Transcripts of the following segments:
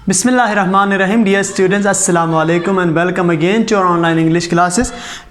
Bismillahirrahmanirrahim. Dear students, assalamu alaikum and welcome again to our online English classes.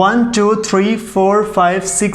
1 2 3 4 5 6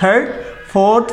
3rd, 4th,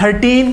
13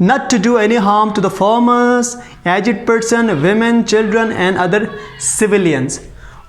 not to do any harm to the farmers, aged person, women, children and other civilians.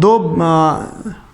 2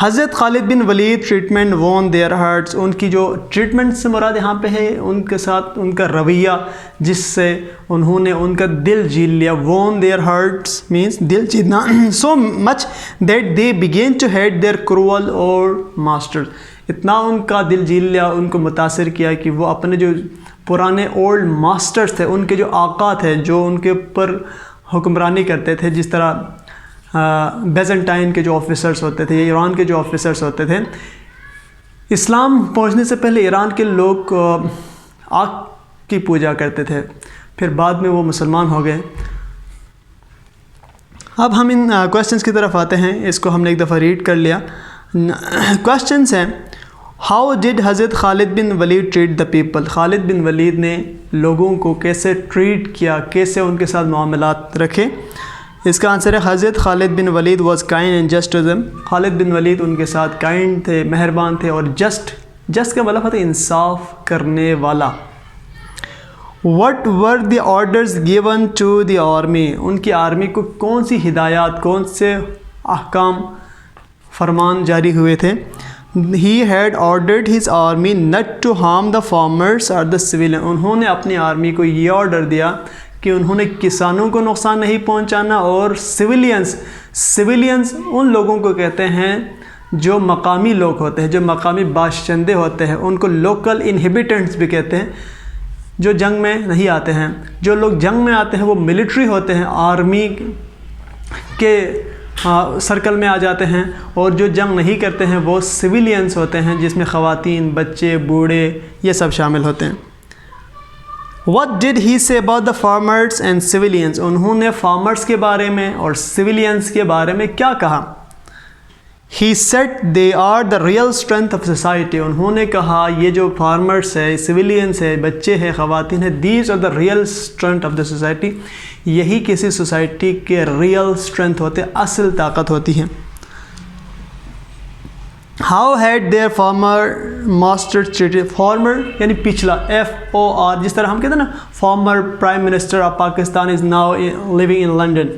حضرت خالد بن ولید treatment وون their hearts, ان کی جو treatment سے مراد یہاں پہ ہے ان کے ساتھ ان کا رویہ جس سے انہوں نے ان کا دل جیت لیا. وون دیئر ہارٹس مینس دل جیتنا. So much that they begin to hate their cruel اور ماسٹرز، اتنا ان کا دل جیت لیا، ان کو متاثر کیا کہ وہ اپنے جو پرانے اولڈ ماسٹرز تھے، ان کے جو آقا تھے جو ان کے اوپر حکمرانی کرتے تھے، جس طرح بیزنٹائن کے جو آفیسرز ہوتے تھے یا ایران کے جو آفیسرز ہوتے تھے. اسلام پہنچنے سے پہلے ایران کے لوگ آگ کی پوجا کرتے تھے، پھر بعد میں وہ مسلمان ہو گئے. اب ہم ان کویسچنس کی طرف آتے ہیں، اس کو ہم نے ایک دفعہ ریڈ کر لیا. کویسچنس ہیں how did Hazrat Khalid bin Walid treat the people, خالد بن ولید نے لوگوں کو کیسے ٹریٹ کیا، کیسے ان کے ساتھ معاملات رکھے. اس کا آنسر ہے Hazrat Khalid bin Walid was kind and just to them. Khalid bin Walid ان کے ساتھ کائنڈ تھے، مہربان تھے، اور جسٹ کا مطلب ہوتا ہے انصاف کرنے والا. What were the orders given to the army، ان کی آرمی کو کون سی ہدایات، کون سے احکام فرمان جاری ہوئے تھے. He had ordered his army not to harm the farmers or the civilians، انہوں نے اپنی آرمی کو یہ آرڈر دیا کہ انہوں نے کسانوں کو نقصان نہیں پہنچانا، اور سویلینز ان لوگوں کو کہتے ہیں جو مقامی لوگ ہوتے ہیں، جو مقامی باشندے ہوتے ہیں، ان کو لوکل انہیبیٹنٹس بھی کہتے ہیں، جو جنگ میں نہیں آتے ہیں. جو لوگ جنگ میں آتے ہیں وہ ملٹری ہوتے ہیں، آرمی کے سرکل میں آ جاتے ہیں، اور جو جنگ نہیں کرتے ہیں وہ سویلینز ہوتے ہیں، جس میں خواتین، بچے، بوڑھے یہ سب شامل ہوتے ہیں. What did he say about the farmers and civilians، انہوں نے فارمرز کے بارے میں اور سویلینز کے بارے میں کیا کہا. He said they are the real strength of society، انہوں نے کہا یہ جو فارمرز ہے، سویلینز ہے، بچے ہیں، خواتین ہیں، these are the real strength of the society، یہی کسی سوسائٹی کے ریئل اسٹرینتھ ہوتے، اصل طاقت ہوتی ہے. How had their former masters treated، former یعنی پچھلا، FOR، جس طرح ہم کہتے ہیں نا former prime minister of Pakistan is now living in London,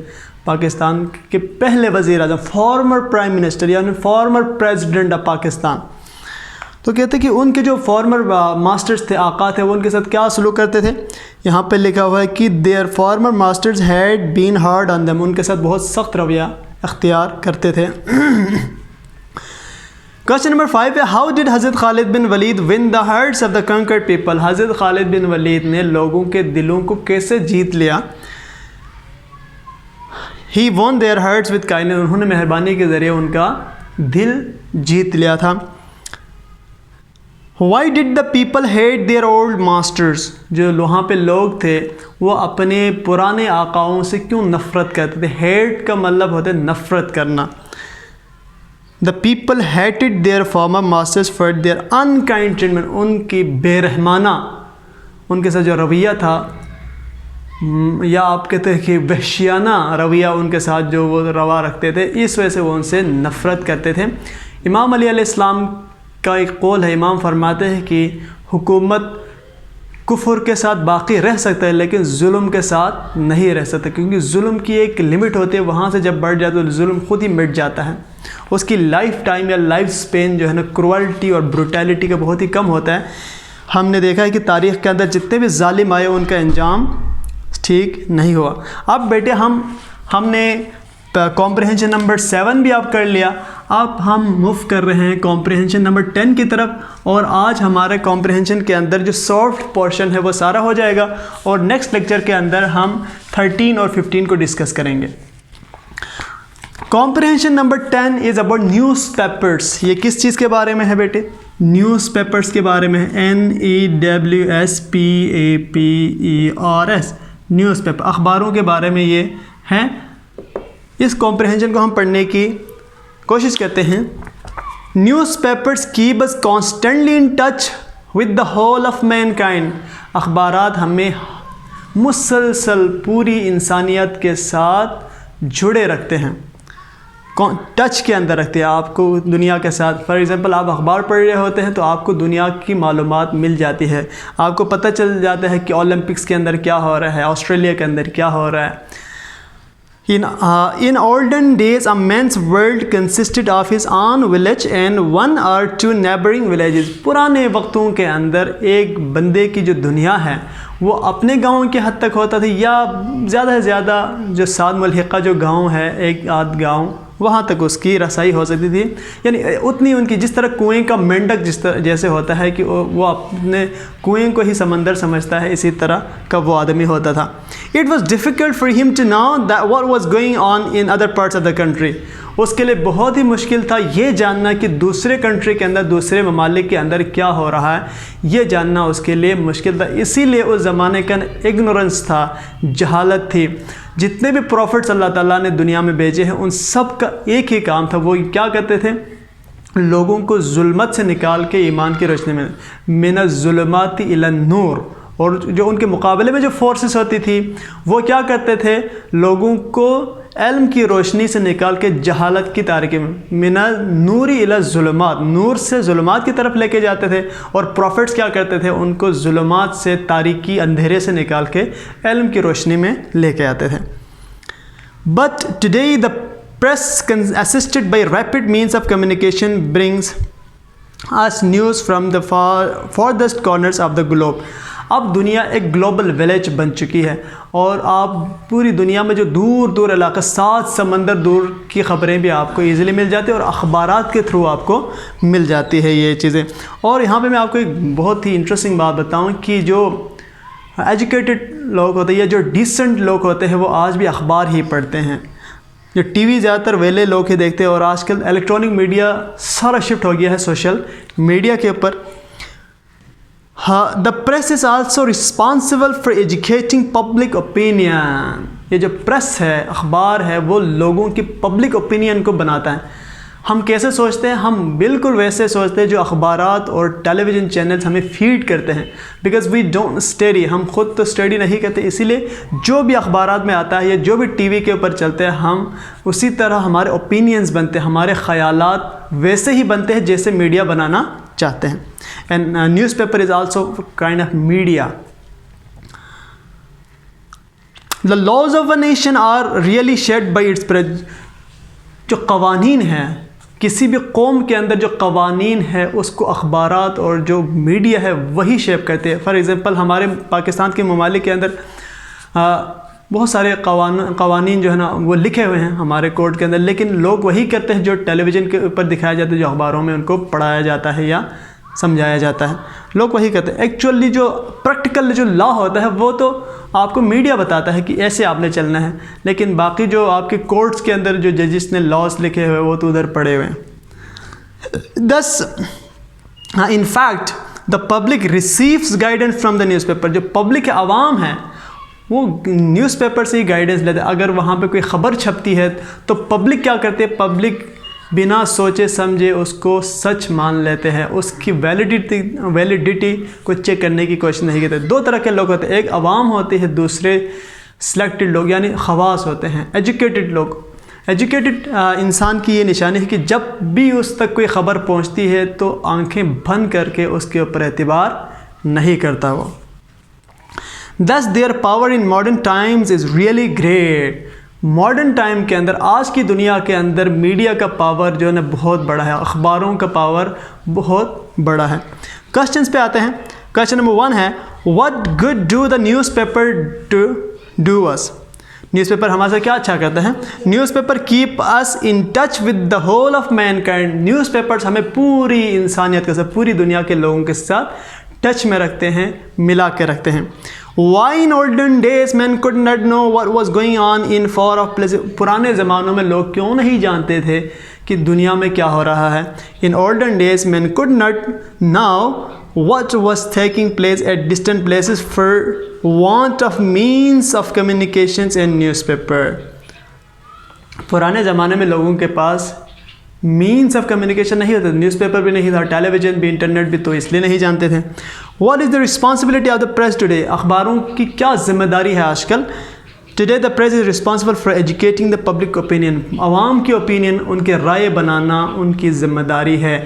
Pakistan کے پہلے وزیر اعظم، فارمر پرائم منسٹر یعنی فارمر پریزیڈنٹ آف پاکستان. تو کہتے کہ ان کے جو فارمر ماسٹرز تھے، آقا تھے، وہ ان کے ساتھ کیا سلوک کرتے تھے. یہاں پہ لکھا ہوا ہے کہ their former masters had been hard on them, ان کے ساتھ بہت سخت رویہ اختیار کرتے تھے. کویسچن نمبر 5 ہے how did Hazrat Khalid bin Walid won the hearts of the conquered people, Hazrat Khalid bin ولید نے لوگوں کے دلوں کو کیسے جیت لیا. ہی won their hearts with kindness، انہوں نے مہربانی کے ذریعے ان کا دل جیت لیا تھا. Why did the people hate their old masters، جو وہاں پہ لوگ تھے وہ اپنے پرانے آقاؤں سے کیوں نفرت کرتے تھے. ہیٹ کا مطلب ہوتا ہے نفرت کرنا. The people hated their former masters for their unkind treatment، ان کی بے رحمانہ، ان کے ساتھ جو رویہ تھا، یا آپ کہتے ہیں کہ وحشیانہ رویہ ان کے ساتھ جو وہ روا رکھتے تھے، اس وجہ سے وہ ان سے نفرت کرتے تھے. امام علی علیہ السلام کا ایک قول ہے، امام فرماتے ہیں کہ حکومت کفر کے ساتھ باقی رہ سکتا ہے لیکن ظلم کے ساتھ نہیں رہ سکتا، کیونکہ ظلم کی ایک لمٹ ہوتی ہے، وہاں سے جب بڑھ جاتا ہے تو ظلم خود ہی مٹ جاتا ہے. اس کی لائف ٹائم یا لائف سپین جو ہے نا کروالٹی اور بروٹیلٹی کا بہت ہی کم ہوتا ہے. ہم نے دیکھا ہے کہ تاریخ کے اندر جتنے بھی ظالم آئے ان کا انجام ٹھیک نہیں ہوا. اب بیٹے ہم نے کمپریہنشن نمبر 7 بھی آپ کر لیا. اب ہم موو کر رہے ہیں کمپریہنشن نمبر 10 کی طرف، اور آج ہمارے کمپریہنشن کے اندر جو سافٹ پورشن ہے وہ سارا ہو جائے گا، اور نیکسٹ لیکچر کے اندر ہم 13 اور 15 کو ڈسکس کریں گے. Comprehension number 10 is about news papers. یہ کس چیز کے بارے میں ہے بیٹے؟ نیوز پیپرس کے بارے میں. NEWSPAPERS، نیوز پیپر، اخباروں کے بارے میں یہ ہیں. اس کمپریہنشن کو ہم پڑھنے کی کوشش کرتے ہیں. Newspapers keep us constantly in touch with the whole of mankind. اخبارات ہمیں مسلسل پوری انسانیت کے ساتھ جڑے رکھتے ہیں، ٹچ کے اندر رکھتے ہیں آپ کو دنیا کے ساتھ. فار ایگزامپل آپ اخبار پڑھ رہے ہوتے ہیں تو آپ کو دنیا کی معلومات مل جاتی ہے، آپ کو پتہ چل جاتا ہے کہ اولمپکس کے اندر کیا ہو رہا ہے، آسٹریلیا کے اندر کیا ہو رہا ہے. In olden days, a man's world consisted of his own village and one or two neighboring villages. پرانے وقتوں کے اندر ایک بندے کی جو دنیا ہے وہ اپنے گاؤں کے حد تک ہوتا تھی، یا زیادہ سے زیادہ جو ساتھ ملحقہ جو گاؤں ہے، ایک آدھ گاؤں، وہاں تک اس کی رسائی ہو سکتی تھی. یعنی اتنی ان کی، جس طرح کنویں کا مینڈک جیسے ہوتا ہے کہ وہ اپنے کنویں کو ہی سمندر سمجھتا ہے، اسی طرح کا وہ آدمی ہوتا تھا. It was difficult for him to know that what was going on in other parts of the country. اس کے لیے بہت ہی مشکل تھا یہ جاننا کہ دوسرے کنٹری کے اندر، دوسرے ممالک کے اندر کیا ہو رہا ہے، یہ جاننا اس کے لیے مشکل تھا. اسی لیے اس زمانے کا اگنورنس تھا، جہالت تھی. جتنے بھی پروفٹس اللہ تعالیٰ نے دنیا میں بھیجے ہیں ان سب کا ایک ہی کام تھا، وہ کیا کرتے تھے؟ لوگوں کو ظلمت سے نکال کے ایمان کی روشنی میں، من الظلمات الی النور. اور جو ان کے مقابلے میں جو فورسز ہوتی تھی وہ کیا کرتے تھے؟ لوگوں کو علم کی روشنی سے نکال کے جہالت کی تاریکی میں، من النور الی الظلمات، نور سے ظلمات کی طرف لے کے جاتے تھے. اور پروفٹس کیا کرتے تھے؟ ان کو ظلمات سے، تاریکی، اندھیرے سے نکال کے علم کی روشنی میں لے کے آتے تھے. But today the press assisted by rapid means of communication brings us news from the farthest corners of the globe. اب دنیا ایک گلوبل ولیج بن چکی ہے، اور آپ پوری دنیا میں جو دور دور علاقہ، 7 سمندر دور کی خبریں بھی آپ کو ایزیلی مل جاتی ہیں، اور اخبارات کے تھرو آپ کو مل جاتی ہے یہ چیزیں. اور یہاں پہ میں آپ کو ایک بہت ہی انٹرسٹنگ بات بتاؤں کہ جو ایجوکیٹڈ لوگ ہوتے ہیں یا جو ڈیسنٹ لوگ ہوتے ہیں وہ آج بھی اخبار ہی پڑھتے ہیں. جو ٹی وی زیادہ تر ویلے لوگ ہی دیکھتے ہیں، اور آج کل الیکٹرانک میڈیا سارا شفٹ ہو گیا ہے سوشل میڈیا کے اوپر. The press is also responsible for educating public opinion. یہ جو پریس ہے، اخبار ہے، وہ لوگوں کی پبلک اوپینین کو بناتا ہے. ہم کیسے سوچتے ہیں؟ ہم بالکل ویسے سوچتے ہیں جو اخبارات اور ٹیلی ویژن چینلز ہمیں فیڈ کرتے ہیں. بیکاز وی ڈونٹ اسٹڈی، ہم خود تو اسٹڈی نہیں کرتے، اسی لیے جو بھی اخبارات میں آتا ہے یا جو بھی ٹی وی کے اوپر چلتے ہیں، ہم اسی طرح ہمارے اوپینینز بنتے ہیں، ہمارے خیالات ویسے ہی بنتے ہیں جیسے میڈیا بنانا چاہتے ہیں. And newspaper is also kind of media. The laws of a nation are really shaped by its جو قوانین ہیں کسی بھی قوم کے اندر، جو قوانین ہے اس کو اخبارات اور جو میڈیا ہے وہی شیپ کرتے ہیں. فار ایگزامپل ہمارے پاکستان کے ممالک کے اندر بہت سارے قوانین جو ہے نا وہ لکھے ہوئے ہیں ہمارے کوڈ کے اندر، لیکن لوگ وہی کرتے ہیں جو ٹیلی ویژن کے اوپر دکھایا جاتا ہے، جو اخباروں میں ان کو پڑھایا جاتا ہے یا سمجھایا جاتا ہے. لوگ وہی کرتے ہیں. ایکچولی جو پریکٹیکل جو لا ہوتا ہے وہ تو آپ کو میڈیا بتاتا ہے کہ ایسے آپ نے چلنا ہے، لیکن باقی جو آپ کے کورٹس کے اندر جو ججز نے لاز لکھے ہوئے وہ تو ادھر پڑے ہوئے ہیں. Thus, in fact, the public receives guidance from the newspaper. جو پبلک عوام ہے وہ نیوز پیپر سے ہی گائیڈنس لیتے ہیں. اگر وہاں پہ کوئی خبر چھپتی ہے تو پبلک کیا کرتے ہیں؟ پبلک بنا سوچے سمجھے اس کو سچ مان لیتے ہیں، اس کی ویلیڈیٹی کو چیک کرنے کی کوشش نہیں کرتے. 2 طرح کے لوگ ہوتے ہیں، ایک عوام ہوتے ہیں، دوسرے سلیکٹڈ لوگ یعنی خواص ہوتے ہیں، ایجوکیٹڈ لوگ. ایجوکیٹڈ انسان کی یہ نشانی ہے کہ جب بھی اس تک کوئی خبر پہنچتی ہے تو آنکھیں بند کر کے اس کے اوپر اعتبار نہیں کرتا وہ. Thus their power in modern times is really great. Modern time کے اندر، آج کی دنیا کے اندر میڈیا کا پاور جو ہے نا بہت بڑا ہے، اخباروں کا پاور بہت بڑا ہے. کوشچنس پہ آتے ہیں. کوشچن نمبر 1 ہے what good do the newspaper do us. Newspaper ہمارے سے کیا اچھا کرتا ہے؟ Newspaper keep us in touch with the whole of mankind. Newspapers ہمیں پوری انسانیت کے ساتھ، پوری دنیا کے لوگوں کے ساتھ ٹچ میں رکھتے ہیں، ملا کے رکھتے ہیں. Why in olden days men could not know what was going on in far off places. پرانے زمانوں میں لوگ کیوں نہیں جانتے تھے کہ دنیا میں کیا ہو رہا ہے؟ In olden days men could not know what was taking place at distant places for want of means of communications and newspaper. پرانے زمانے میں لوگوں کے پاس مینس آف کمیونیکیشن نہیں ہوتا، نیوز پیپر بھی نہیں تھا، ٹیلی ویژن بھی، انٹرنیٹ بھی، تو اس لیے نہیں جانتے تھے. What is the responsibility of the press today. اخباروں کی کیا ذمہ داری ہے آج کل؟ Today the press is responsible for educating the public opinion. عوام کی اوپینین، ان کے رائے بنانا ان کی ذمہ داری ہے.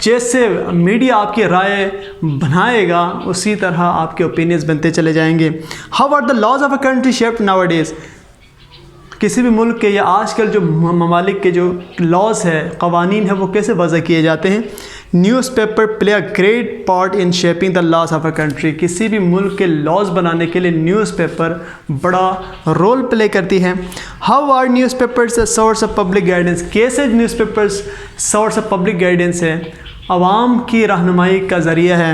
جیسے میڈیا آپ کی رائے بنائے گا اسی طرح آپ کے اوپینینز بنتے چلے جائیں گے. How are the laws of a country shaped nowadays. کسی بھی ملک کے یا آج کل جو ممالک کے جو لاز ہے، قوانین ہے، وہ کیسے وضع کیے جاتے ہیں. Newspaper play a great part in shaping the laws of a country. کسی بھی ملک کے لاز بنانے کے لیے نیوز پیپر بڑا رول پلے کرتی ہے. How are newspapers a source of public guidance. کیسے newspapers source of public guidance ہے، عوام کی رہنمائی کا ذریعہ ہے.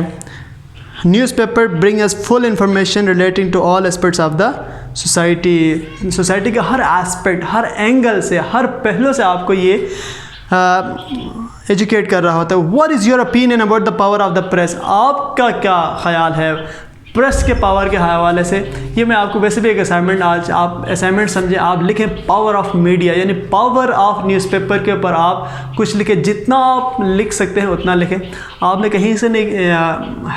Newspaper brings full information relating to all aspects of the society کا ہر ایسپیکٹ، ہر اینگل سے، ہر پہلو سے آپ کو یہ ایجوکیٹ کر رہا ہوتا ہے. What is your opinion about the power of the press. آپ کا کیا خیال ہے پریس کے پاور کے حوالے سے؟ یہ میں آپ کو ویسے بھی ایک اسائنمنٹ، آج آپ اسائنمنٹ سمجھیں، آپ لکھیں پاور آف میڈیا، یعنی پاور آف نیوز پیپر کے اوپر آپ کچھ لکھیں. جتنا آپ لکھ سکتے ہیں اتنا لکھیں. آپ نے کہیں سے نہیں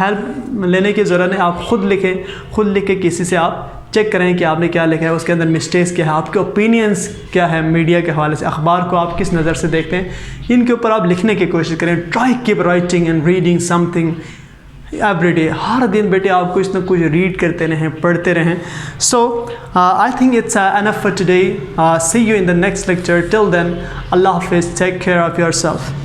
ہیلپ لینے کی ضرورت نہیں، آپ خود لکھیں. خود لکھ کے کسی سے آپ چیک کریں کہ آپ نے کیا لکھا ہے، اس کے اندر مسٹیکس کیا ہے، آپ کے اوپینینس کیا ہے میڈیا کے حوالے سے، اخبار کو آپ کس نظر سے دیکھتے ہیں. ان کے اوپر آپ لکھنے کی کوشش کریں. Try keep writing and reading something every day. ہر دن بیٹے آپ کچھ نہ کچھ ریڈ کرتے رہیں، پڑھتے رہیں. So I think it's enough for today. See you in the next lecture. Till then اللہ حافظ. Take care of your self.